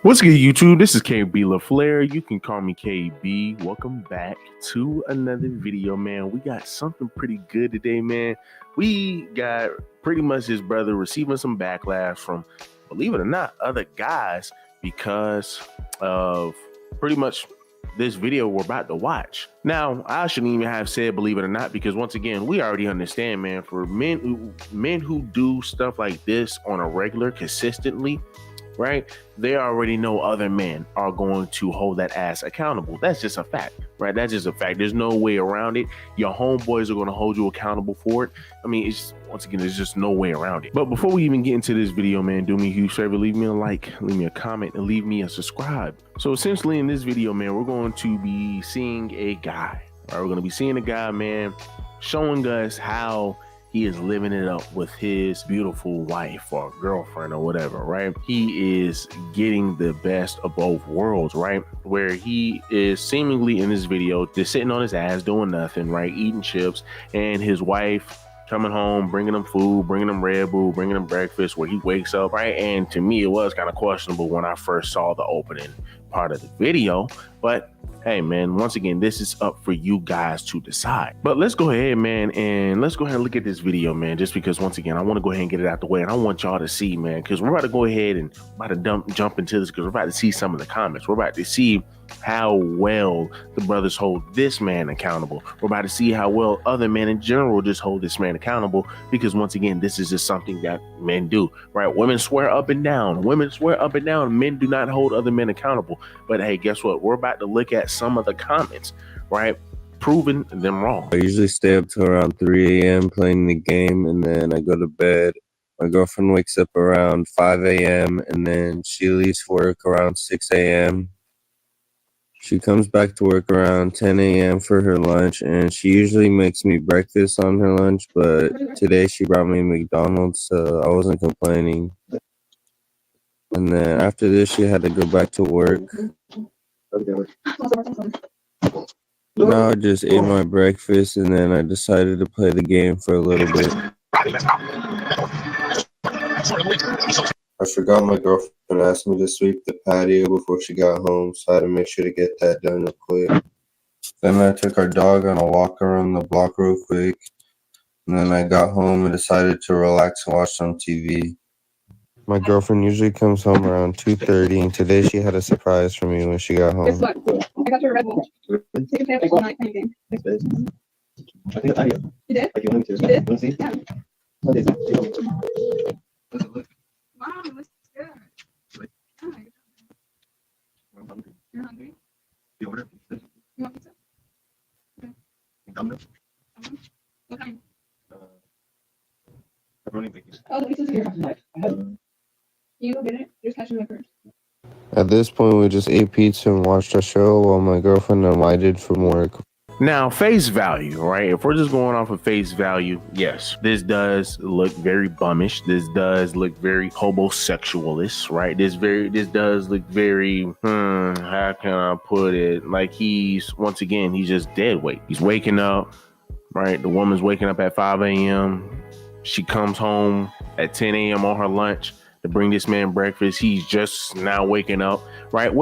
What's good, YouTube? This is KB LaFleur. You can call me KB. Welcome back to another video, man. We got something pretty good today, man. We got pretty much his brother receiving some backlash from, believe it or not, other guys because of pretty much this video we're about to watch. Now, I shouldn't even have said believe it or not, because once again, we already understand, man, for men who do stuff like this on a regular, consistently, right? They already know other men are going to hold that ass accountable. That's just a fact, right? That's just a fact. There's no way around it. Your homeboys are going to hold you accountable for it. I mean, it's once again, there's just no way around it. But before we even get into this video, man, do me a huge favor, leave me a like, leave me a comment, and leave me a subscribe. So essentially in this video, man, we're going to be seeing a guy, right? We're going to be seeing a guy, man, showing us how he is living it up with his beautiful wife or girlfriend or whatever, right? He is getting the best of both worlds, right? Where he is seemingly in this video just sitting on his ass doing nothing, right? Eating chips, and his wife coming home, bringing him food, bringing him Red Bull, bringing him breakfast, where he wakes up, right? And to me, it was kind of questionable when I first saw the opening part of the video, but hey, man, once again, this is up for you guys to decide. But let's go ahead, man, and let's go ahead and look at this video, man, just because once again, I want to go ahead and get it out the way, and I want y'all to see, man, because we're about to go ahead and jump into this, because we're about to see some of the comments. We're about to see how well the brothers hold this man accountable. We're about to see how well other men in general just hold this man accountable, because once again, this is just something that men do, right? Women swear up and down. Men do not hold other men accountable. But hey, guess what? We're about to look at some of the comments, right? Proving them wrong. I usually stay up till around 3 a.m. playing the game, and then I go to bed. My girlfriend wakes up around 5 a.m. and then she leaves for work around 6 a.m. She comes back to work around 10 a.m. for her lunch, and she usually makes me breakfast on her lunch, but today she brought me McDonald's, so I wasn't complaining. And then after this, she had to go back to work. Now I just ate my breakfast, and then I decided to play the game for a little bit. I forgot my girlfriend asked me to sweep the patio before she got home, so I had to make sure to get that done real quick. Then I took our dog on a walk around the block real quick, and then I got home and decided to relax and watch some TV. My girlfriend usually comes home around 2:30, and today she had a surprise for me when she got home. Guess what? I got your Red Bull. Take a sandwich all night playing game. Thanks, Biz. I think I did. You did? Like you wanted to. You did? Want to see? Yeah. What is it? Does it look? Wow, it looks good. Really? Yeah, I'm hungry. You're hungry? You order pizza? You want pizza? Okay. Domino's? What kind? Pepperoni bacon. Oh, the pizza's here. You go get it. Just catch me my purse. At this point, we just ate pizza and watched a show while my girlfriend unwinded from work. Now, face value, right? If we're just going off of face value, yes, this does look very bummish. This does look very homosexualist, right? This does look very, how can I put it? Like he's just dead weight. He's waking up, right? The woman's waking up at 5 a.m. She comes home at 10 a.m. on her lunch to bring this man breakfast. He's just now waking up, right?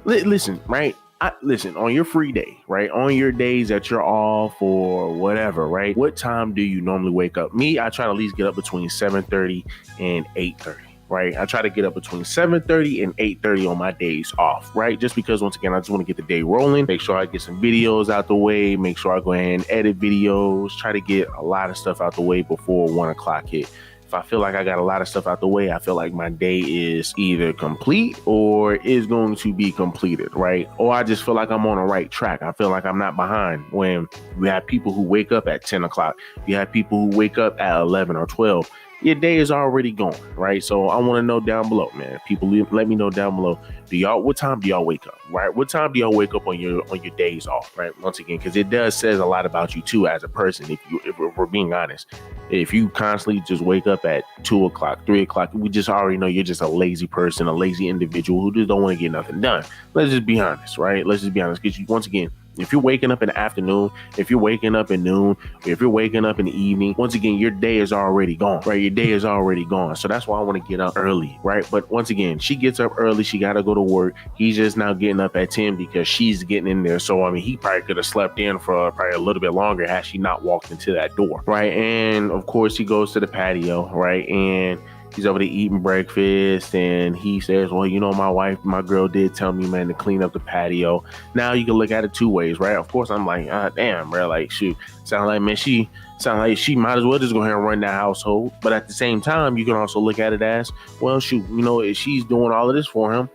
Listen, right? Listen, on your free day, right? On your days that you're off or whatever, right? What time do you normally wake up? Me, I try to at least get up between 7:30 and 8:30, right? I try to get up between 7:30 and 8:30 on my days off, right? Just because, once again, I just want to get the day rolling, make sure I get some videos out the way, make sure I go ahead and edit videos, try to get a lot of stuff out the way before 1 o'clock hit. If I feel like I got a lot of stuff out the way, I feel like my day is either complete or is going to be completed, right? Or I just feel like I'm on the right track. I feel like I'm not behind. When we have people who wake up at 10 o'clock, you have people who wake up at 11 or 12, your day is already going, right? So I want to know down below, man. People, let me know down below. What time do y'all wake up, right? What time do y'all wake up on your days off, right? Once again, because it does says a lot about you too as a person. If we're being honest, if you constantly just wake up at 2 o'clock, 3 o'clock, we just already know you're just a lazy person, a lazy individual who just don't want to get nothing done. Let's just be honest, right? Let's just be honest, because once again, If you're waking up in the afternoon, if you're waking up at noon, if you're waking up in the evening, once again, your day is already gone, right? Your day is already gone. So that's why I want to get up early, right? But once again, she gets up early. She got to go to work. He's just now getting up at 10 because she's getting in there. So, I mean, he probably could have slept in for probably a little bit longer had she not walked into that door, right? And of course, he goes to the patio, right? And he's over there eating breakfast, and he says, well, you know, my girl did tell me, man, to clean up the patio. Now you can look at it two ways, right? Of course, I'm like, damn, bro, like, shoot, sound like she might as well just go ahead and run that household. But at the same time, you can also look at it as, well, shoot, you know, if she's doing all of this for him,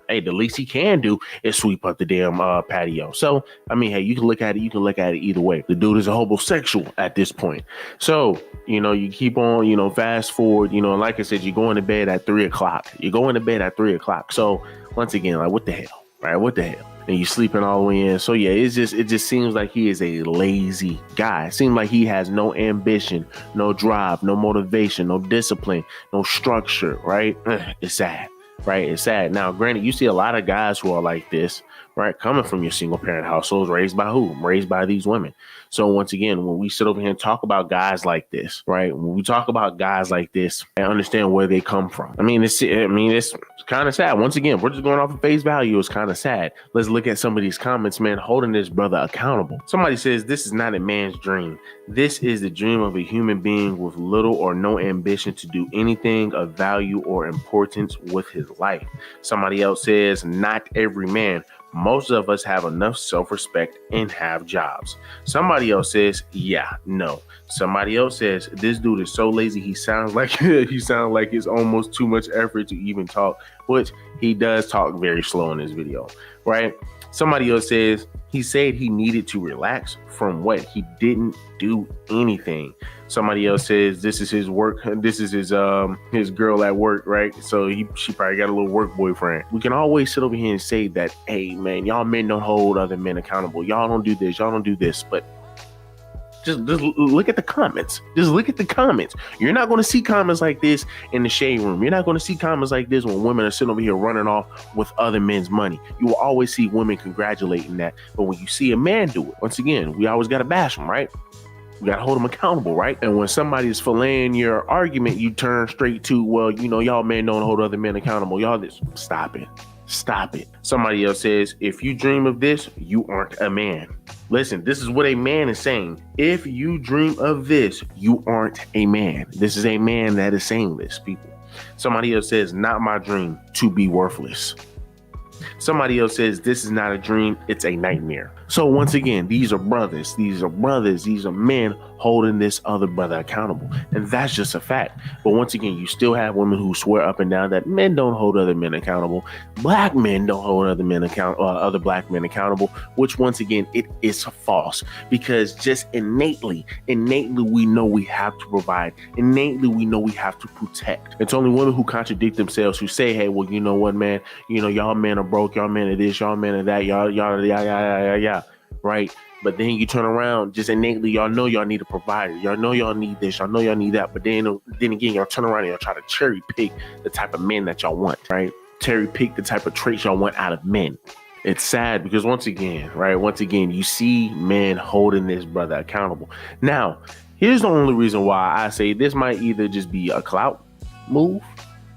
hey, the least he can do is sweep up the damn patio. So, I mean, hey, you can look at it either way. The dude is a homosexual at this point. So, you know, you keep on, you know, fast forward, you know, like I said, you're going to bed at 3 o'clock. You're going to bed at 3 o'clock. So, once again, like, what the hell, right? What the hell? And you sleeping all the way in. So, yeah, it just seems like he is a lazy guy. It seems like he has no ambition, no drive, no motivation, no discipline, no structure, right? It's sad. Right, it's sad. Now, granted, you see a lot of guys who are like this, right, coming from your single parent households, raised by who? Raised by these women. So once again, when we sit over here and talk about guys like this, right, when we talk about guys like this, I understand where they come from. I mean, it's kind of sad. Once again, we're just going off of face value. It's kind of sad. Let's look at some of these comments, man, holding this brother accountable. Somebody says, this is not a man's dream. This is the dream of a human being with little or no ambition to do anything of value or importance with his life. Somebody else says, not every man. Most of us have enough self-respect and have jobs. Somebody else says, yeah, no. Somebody else says, this dude is so lazy, he sounds like it's almost too much effort to even talk, which he does talk very slow in this video, right? Somebody else says, he said he needed to relax from what? He didn't do anything. Somebody else says this is his work. This is his girl at work, right? So she probably got a little work boyfriend. We can always sit over here and say that, hey man, y'all men don't hold other men accountable. Y'all don't do this. Y'all don't do this. But just look at the comments. Just look at the comments. You're not going to see comments like this in the shade room. You're not going to see comments like this when women are sitting over here running off with other men's money. You will always see women congratulating that. But when you see a man do it, once again, we always got to bash them, right? We got to hold them accountable, right? And when somebody's filleting your argument, you turn straight to, well, you know, y'all men don't hold other men accountable. Y'all this. Stop it. Stop it. Somebody else says, if you dream of this, you aren't a man. Listen, this is what a man is saying. If you dream of this, you aren't a man. This is a man that is saying this, people. Somebody else says, not my dream to be worthless. Somebody else says, this is not a dream, it's a nightmare. So once again, these are brothers, these are men holding this other brother accountable. And that's just a fact. But once again, you still have women who swear up and down that men don't hold other men accountable. Black men don't hold other black men accountable, which once again, it is false, because just innately, we know we have to provide. Innately, we know we have to protect. It's only women who contradict themselves, who say, hey, well, you know what, man, you know, y'all men are broke, y'all men are this, y'all men are that, y'all, yeah. Right? But then you turn around, just innately, y'all know y'all need a provider. Y'all know y'all need this. Y'all know y'all need that. But then again, y'all turn around and y'all try to cherry pick the type of men that y'all want, right? Cherry pick the type of traits y'all want out of men. It's sad because once again, you see men holding this brother accountable. Now, here's the only reason why I say this might either just be a clout move,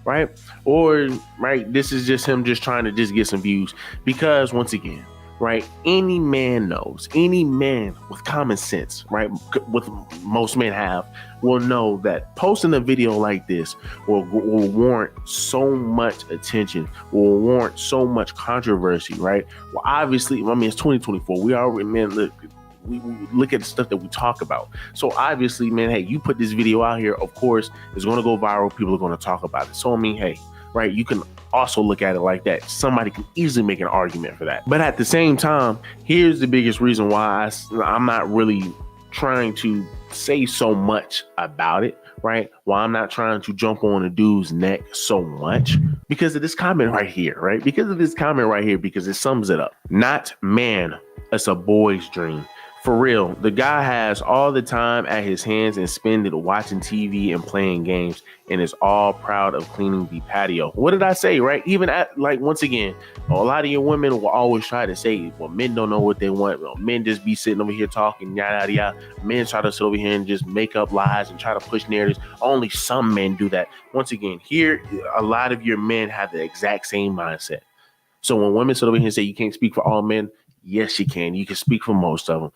right? Or, right, this is just him just trying to just get some views. Because once again, right, any man knows, any man with common sense, right, with most men have, will know that posting a video like this will warrant so much attention, will warrant so much controversy, right? Well, obviously, I mean, it's 2024. We already, man, look, we look at the stuff that we talk about. So obviously, man, hey, you put this video out here, of course, it's going to go viral. People are going to talk about it. So, I mean, hey, right, you can also look at it like that. Somebody can easily make an argument for that. But at the same time, here's the biggest reason why I'm not really trying to say so much about it, right? Why I'm not trying to jump on a dude's neck so much, because of this comment right here, right? Because of this comment right here, because it sums it up. Not man, it's a boy's dream. For real, the guy has all the time at his hands and spend it watching TV and playing games, and is all proud of cleaning the patio. What did I say, right? Even at, like, once again, a lot of your women will always try to say, well, men don't know what they want. Well, men just be sitting over here talking, yada, yada, yada. Men try to sit over here and just make up lies and try to push narratives. Only some men do that. Once again, here, a lot of your men have the exact same mindset. So when women sit over here and say you can't speak for all men, yes, you can. You can speak for most of them.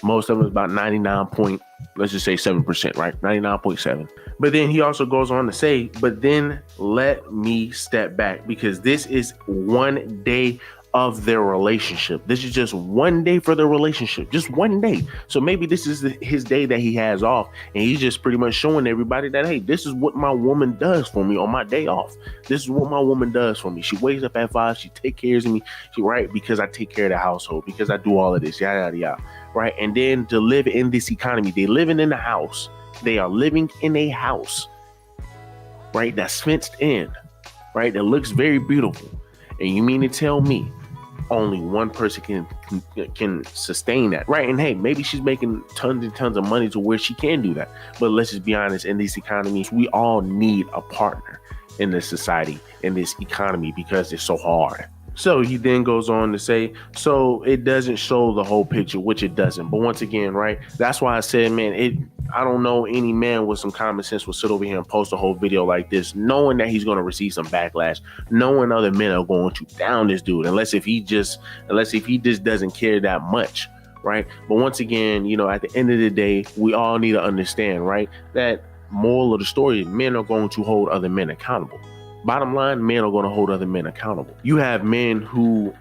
Most of them is about 99 let's just say 7%, right? 99.7. But then he also goes on to say, but then let me step back, because this is one day of their relationship. This is just one day for their relationship, just one day. So maybe this is his day that he has off, and he's just pretty much showing everybody that, hey, this is what my woman does for me on my day off. This is what my woman does for me. She wakes up at 5, she takes care of me, right? Because I take care of the household, because I do all of this, yada, yada, yada, right? And then to live in this economy, they living in a house. They are living in a house, right? That's fenced in, right? That looks very beautiful. And you mean to tell me only one person can sustain that, right? And hey, maybe she's making tons and tons of money to where she can do that. But let's just be honest, in these economies, we all need a partner in this society, in this economy, because it's so hard. So he then goes on to say, so it doesn't show the whole picture, which it doesn't. But once again, right, that's why I said, man, I don't know any man with some common sense will sit over here and post a whole video like this, knowing that he's going to receive some backlash, knowing other men are going to down this dude, unless if he just doesn't care that much, right? But once again, you know, at the end of the day, we all need to understand, right, that moral of the story, men are going to hold other men accountable. Bottom line, men are going to hold other men accountable. You have men who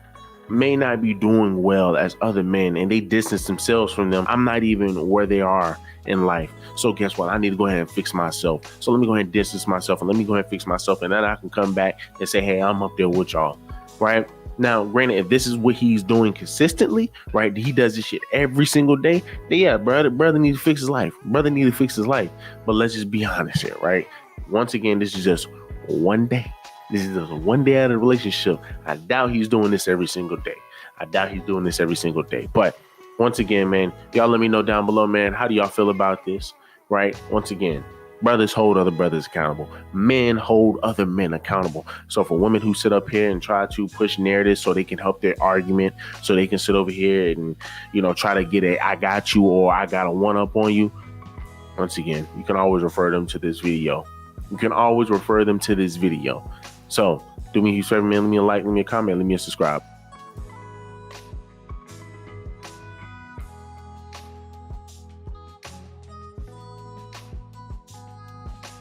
may not be doing well as other men, and they distance themselves from them. I'm not even where they are in life. So guess what? I need to go ahead and fix myself. So let me go ahead and distance myself, and let me go ahead and fix myself. And then I can come back and say, hey, I'm up there with y'all, right? Now, granted, if this is what he's doing consistently, right, he does this shit every single day, then yeah, brother needs to fix his life. Brother needs to fix his life. But let's just be honest here, right? Once again, this is just one day. This is just one day out of the relationship. I doubt he's doing this every single day. But once again, man, y'all let me know down below, man. How do y'all feel about this? Right? Once again, brothers hold other brothers accountable. Men hold other men accountable. So for women who sit up here and try to push narratives so they can help their argument, so they can sit over here and, you know, try to get I got you, or I got a one up on you. Once again, you can always refer them to this video. So do me a huge favor, man. Leave me a like, leave me a comment, leave me a subscribe.